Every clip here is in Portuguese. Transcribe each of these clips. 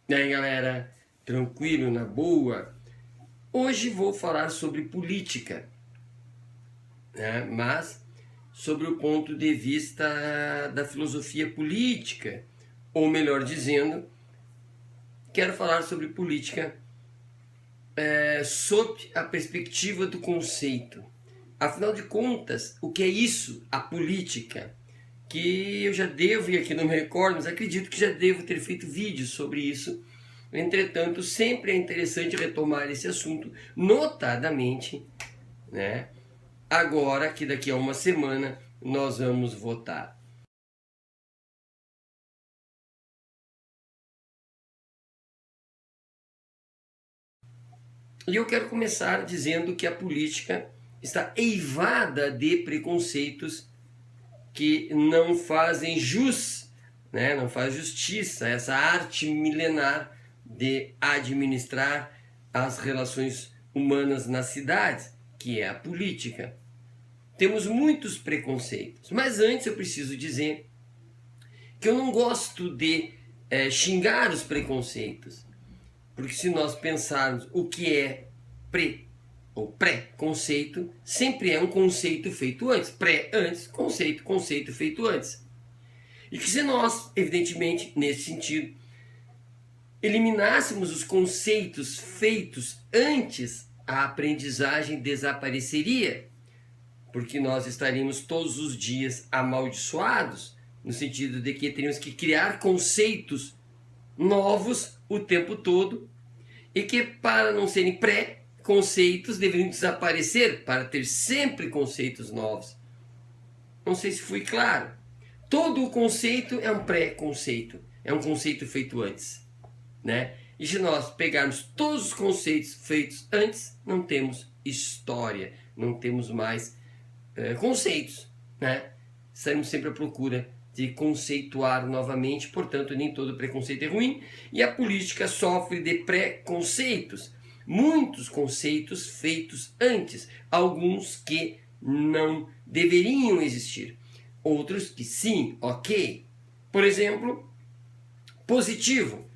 E aí, galera, tranquilo, na boa? Hoje vou falar sobre política, né? Mas sobre o ponto de vista da filosofia política, ou melhor dizendo, quero falar sobre política sob a perspectiva do conceito. Afinal de contas, o que é isso, a política? Que eu já devo, e aqui não me recordo, mas acredito que já devo ter feito vídeos sobre isso. Entretanto, sempre é interessante retomar esse assunto, notadamente, né, agora que daqui a uma semana nós vamos votar. E eu quero começar dizendo que a política está eivada de preconceitos que não fazem jus, né, não faz justiça a essa arte milenar de administrar as relações humanas nas cidades, que é a política. Temos muitos preconceitos, mas antes eu preciso dizer que eu não gosto de xingar os preconceitos, porque se nós pensarmos o que é ou pré-conceito, sempre é um conceito feito antes. Pré antes, conceito, conceito feito antes. E que se nós, evidentemente, nesse sentido, eliminássemos os conceitos feitos antes, a aprendizagem desapareceria, porque nós estaríamos todos os dias amaldiçoados, no sentido de que teríamos que criar conceitos novos o tempo todo, e que para não serem pré-conceitos deveriam desaparecer para ter sempre conceitos novos. Não sei se fui claro. Todo o conceito é um pré-conceito, é um conceito feito antes, né? E se nós pegarmos todos os conceitos feitos antes, não temos história, não temos mais conceitos, né? Estamos sempre à procura de conceituar novamente, portanto nem todo preconceito é ruim, e a política sofre de preconceitos, muitos conceitos feitos antes, alguns que não deveriam existir, outros que sim, ok. Por exemplo, positivo,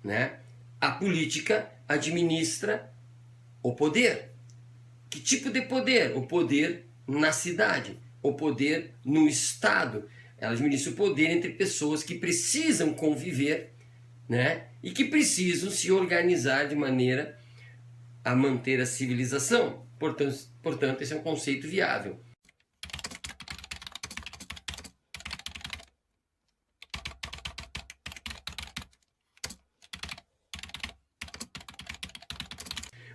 né? A política administra o poder. Que tipo de poder? O poder na cidade, o poder no Estado. Ela administra o poder entre pessoas que precisam conviver, né? E que precisam se organizar de maneira a manter a civilização. Portanto, esse é um conceito viável.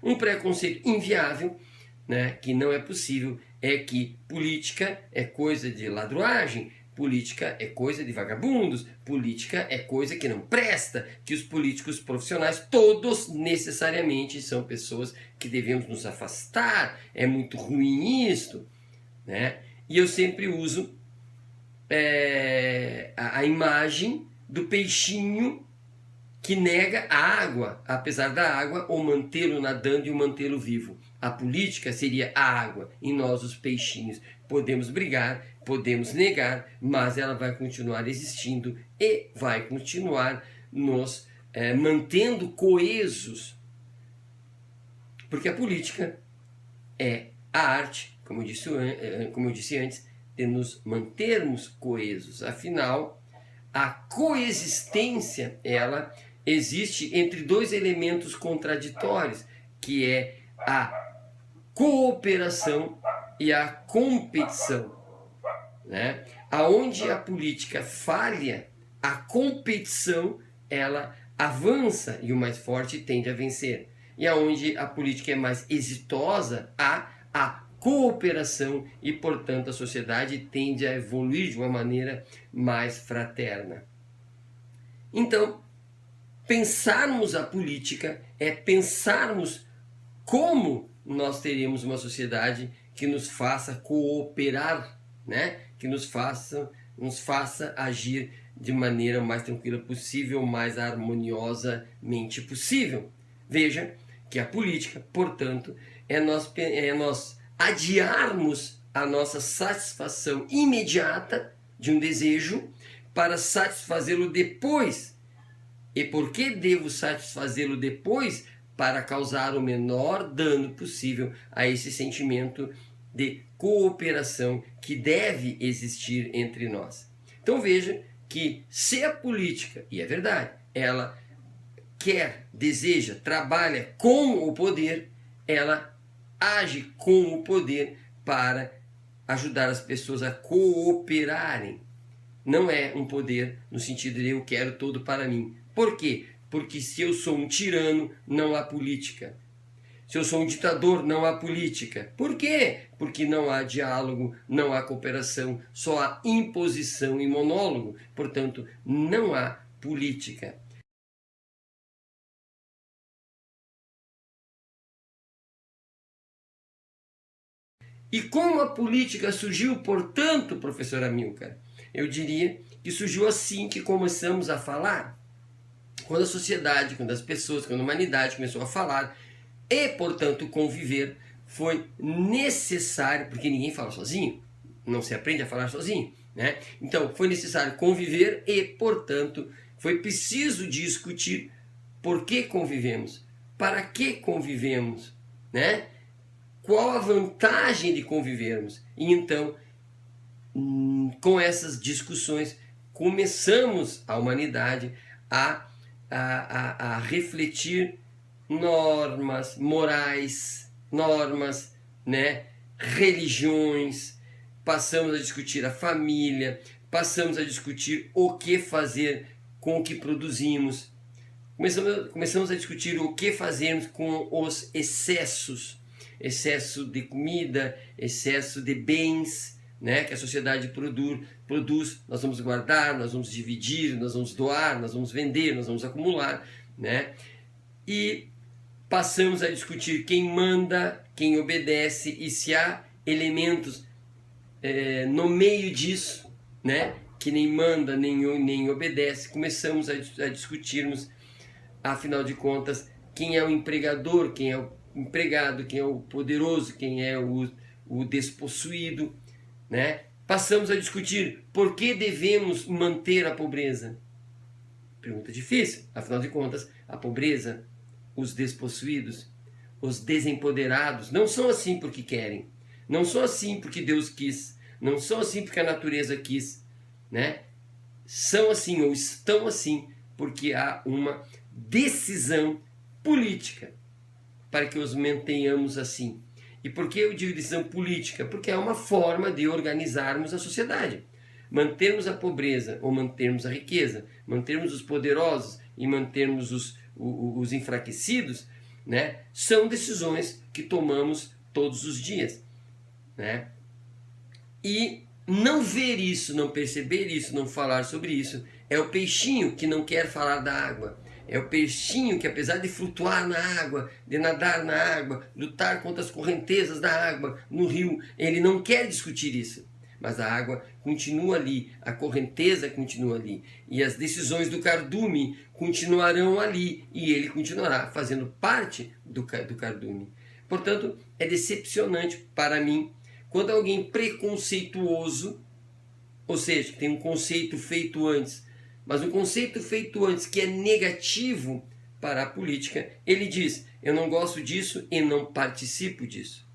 Um preconceito inviável, né, que não é possível, é que política é coisa de ladruagem, política é coisa de vagabundos, política é coisa que não presta, que os políticos profissionais todos necessariamente são pessoas que devemos nos afastar, é muito ruim isto, né? E eu sempre uso a imagem do peixinho que nega a água, apesar da água, ou mantê-lo nadando e o mantê-lo vivo. A política seria a água, e nós os peixinhos. Podemos brigar, podemos negar, mas ela vai continuar existindo e vai continuar nos mantendo coesos. Porque a política é a arte, como eu disse antes, de nos mantermos coesos. Afinal, a coexistência, ela existe entre dois elementos contraditórios, que é a cooperação e a competição, né? Aonde a política falha, a competição ela avança e o mais forte tende a vencer. E aonde a política é mais exitosa, há a cooperação e, portanto, a sociedade tende a evoluir de uma maneira mais fraterna. Então, pensarmos a política é pensarmos como nós teremos uma sociedade que nos faça cooperar, né? Que nos faça agir de maneira mais tranquila possível, mais harmoniosamente possível. Veja que a política, portanto, é nós adiarmos a nossa satisfação imediata de um desejo para satisfazê-lo depois. E por que devo satisfazê-lo depois? Para causar o menor dano possível a esse sentimento de cooperação que deve existir entre nós. Então veja que se a política, e é verdade, ela quer, deseja, trabalha com o poder, ela age com o poder para ajudar as pessoas a cooperarem. Não é um poder no sentido de eu quero todo para mim. Por quê? Porque se eu sou um tirano, não há política. Se eu sou um ditador, não há política. Por quê? Porque não há diálogo, não há cooperação, só há imposição e monólogo. Portanto, não há política. E como a política surgiu, portanto, professor Amilcar? Eu diria que surgiu assim que começamos a falar. Quando a sociedade, quando as pessoas, quando a humanidade começou a falar e, portanto, conviver, foi necessário, porque ninguém fala sozinho, não se aprende a falar sozinho, né? Então, foi necessário conviver e, portanto, foi preciso discutir por que convivemos, para que convivemos, né? Qual a vantagem de convivermos? E então, com essas discussões, começamos a humanidade a refletir normas morais, normas, né, religiões, passamos a discutir a família, passamos a discutir o que fazer com o que produzimos, começamos a discutir o que fazermos com os excessos, excesso de comida, excesso de bens, né, que a sociedade produz, nós vamos guardar, nós vamos dividir, nós vamos doar, nós vamos vender, nós vamos acumular, né? E passamos a discutir quem manda, quem obedece e se há elementos no meio disso, né, que nem manda nem obedece. Começamos a discutirmos, afinal de contas, quem é o empregador, quem é o empregado, quem é o poderoso, quem é o despossuído, né? Passamos a discutir por que devemos manter a pobreza. Pergunta difícil, afinal de contas, a pobreza, os despossuídos, os desempoderados, não são assim porque querem, não são assim porque Deus quis, não são assim porque a natureza quis, né? São assim ou estão assim porque há uma decisão política para que os mantenhamos assim. E por que eu digo decisão política? Porque é uma forma de organizarmos a sociedade. Mantermos a pobreza ou mantermos a riqueza, mantermos os poderosos e mantermos os enfraquecidos, né, são decisões que tomamos todos os dias, né? E não ver isso, não perceber isso, não falar sobre isso, é o peixinho que não quer falar da água. É o peixinho que, apesar de flutuar na água, de nadar na água, lutar contra as correntezas da água no rio, ele não quer discutir isso. Mas a água continua ali, a correnteza continua ali, e as decisões do cardume continuarão ali, e ele continuará fazendo parte do cardume. Portanto, é decepcionante para mim quando alguém preconceituoso, ou seja, que tem um conceito feito antes, mas um conceito feito antes que é negativo para a política, ele diz, eu não gosto disso e não participo disso.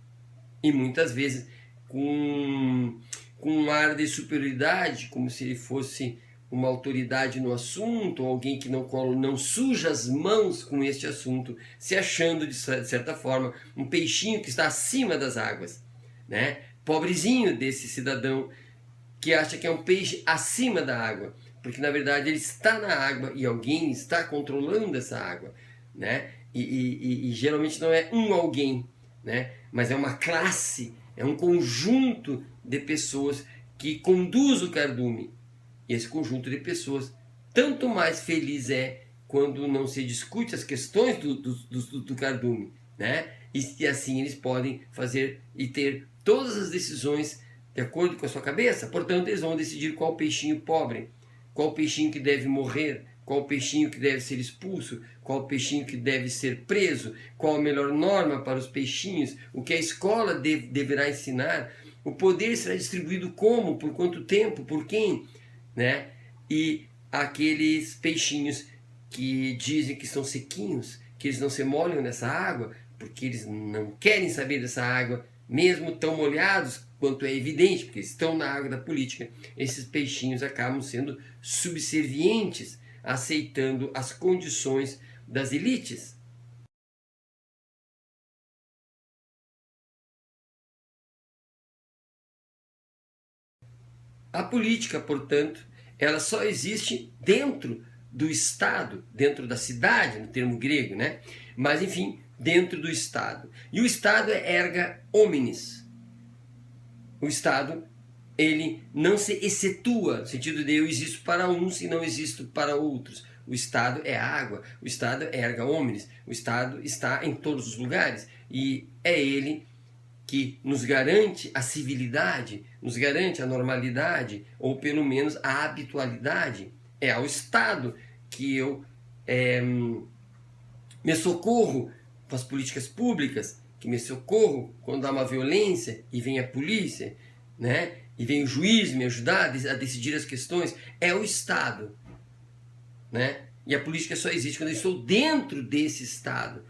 E muitas vezes com um ar de superioridade, como se ele fosse uma autoridade no assunto, ou alguém que não suja as mãos com este assunto, se achando, de certa forma, um peixinho que está acima das águas, né? Pobrezinho desse cidadão que acha que é um peixe acima da água, porque na verdade ele está na água e alguém está controlando essa água, né? E geralmente não é um alguém, né? Mas é uma classe, é um conjunto de pessoas que conduz o cardume. E esse conjunto de pessoas, tanto mais feliz é quando não se discute as questões do cardume, né? E assim eles podem fazer e ter todas as decisões de acordo com a sua cabeça. Portanto, eles vão decidir qual peixinho pobre, qual peixinho que deve morrer, qual peixinho que deve ser expulso, qual peixinho que deve ser preso, qual a melhor norma para os peixinhos, o que a escola deverá ensinar, O poder será distribuído como, por quanto tempo, por quem, né? E aqueles peixinhos que dizem que estão sequinhos, que eles não se molham nessa água, porque eles não querem saber dessa água, mesmo tão molhados quanto é evidente, porque estão na água da política, esses peixinhos acabam sendo subservientes, aceitando as condições das elites. A política, portanto, ela só existe dentro do Estado, dentro da cidade, no termo grego, né? Mas, enfim, dentro do Estado. E o Estado é erga omnes. O Estado, ele não se excetua, no sentido de eu existo para uns e não existo para outros. O Estado é água, o Estado é erga omnes, o Estado está em todos os lugares e é ele que nos garante a civilidade, nos garante a normalidade, ou pelo menos a habitualidade. É ao Estado que eu me socorro com as políticas públicas, que me socorro quando há uma violência e vem a polícia, né? E vem o juiz me ajudar a decidir as questões. É o Estado, né? E a política só existe quando eu estou dentro desse Estado.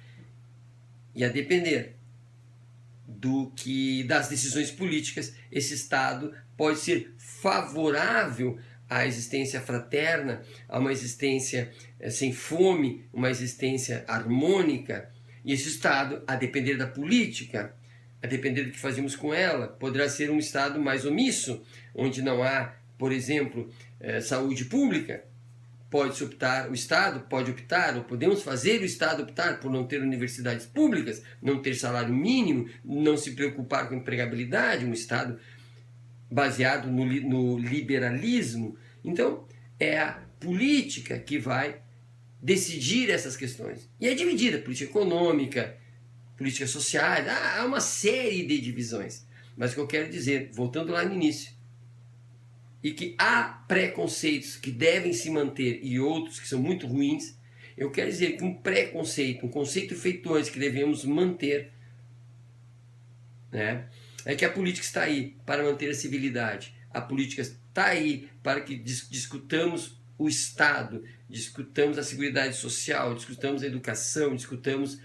E a depender das decisões políticas, esse Estado pode ser favorável à existência fraterna, a uma existência sem fome, uma existência harmônica. E esse Estado, a depender da política, a depender do que fazemos com ela, poderá ser um Estado mais omisso, onde não há, por exemplo, saúde pública. Pode-se optar, o Estado pode optar, ou podemos fazer o Estado optar por não ter universidades públicas, não ter salário mínimo, não se preocupar com empregabilidade, um Estado baseado no liberalismo. Então, é a política que vai decidir essas questões. E é dividida, política econômica, políticas sociais, há uma série de divisões. Mas o que eu quero dizer, voltando lá no início, e que há preconceitos que devem se manter e outros que são muito ruins, eu quero dizer que um preconceito, um conceito feito antes que devemos manter, né, é que a política está aí para manter a civilidade. A política está aí para que discutamos o Estado, discutamos a seguridade social, discutamos a educação, discutamos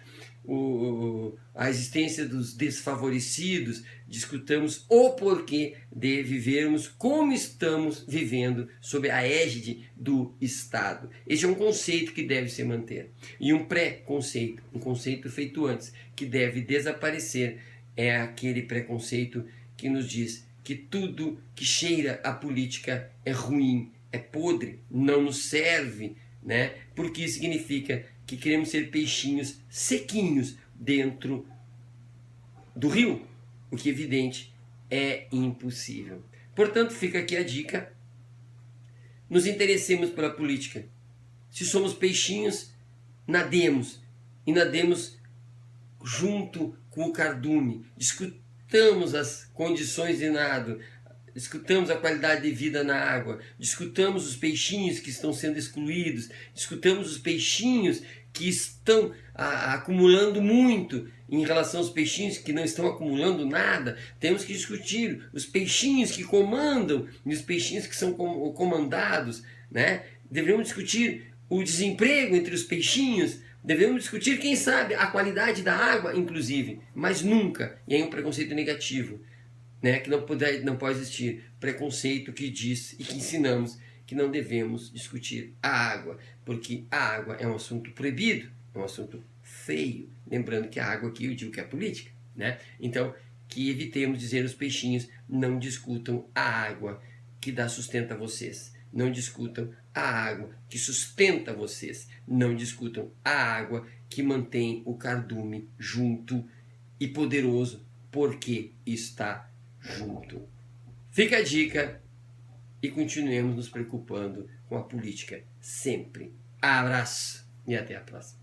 a existência dos desfavorecidos, discutamos o porquê de vivermos como estamos vivendo sob a égide do Estado. Esse é um conceito que deve se manter. E um pré-conceito, um conceito feito antes, que deve desaparecer, é aquele preconceito que nos diz que tudo que cheira a política é ruim, é podre, não nos serve, né? Porque isso significa que queremos ser peixinhos sequinhos dentro do rio, o que, evidente, é impossível. Portanto, fica aqui a dica: nos interessemos pela política. Se somos peixinhos, nademos, e nademos junto com o cardume, discutamos as condições de nado, discutamos a qualidade de vida na água, discutamos os peixinhos que estão sendo excluídos, discutamos os peixinhos que estão acumulando muito em relação aos peixinhos que não estão acumulando nada. Temos que discutir os peixinhos que comandam e os peixinhos que são comandados, né? Devemos discutir o desemprego entre os peixinhos, devemos discutir, quem sabe, a qualidade da água, inclusive, mas nunca, e aí um preconceito negativo, né, que não pode existir preconceito que diz e que ensinamos que não devemos discutir a água, porque a água é um assunto proibido, é um assunto feio. Lembrando que a água aqui eu digo que é política, né? Então, que evitemos dizer aos peixinhos: não discutam a água que dá sustento a vocês. Não discutam a água que sustenta vocês. Não discutam a água que mantém o cardume junto e poderoso, porque está junto. Fica a dica e continuemos nos preocupando com a política sempre. Abraço e até a próxima.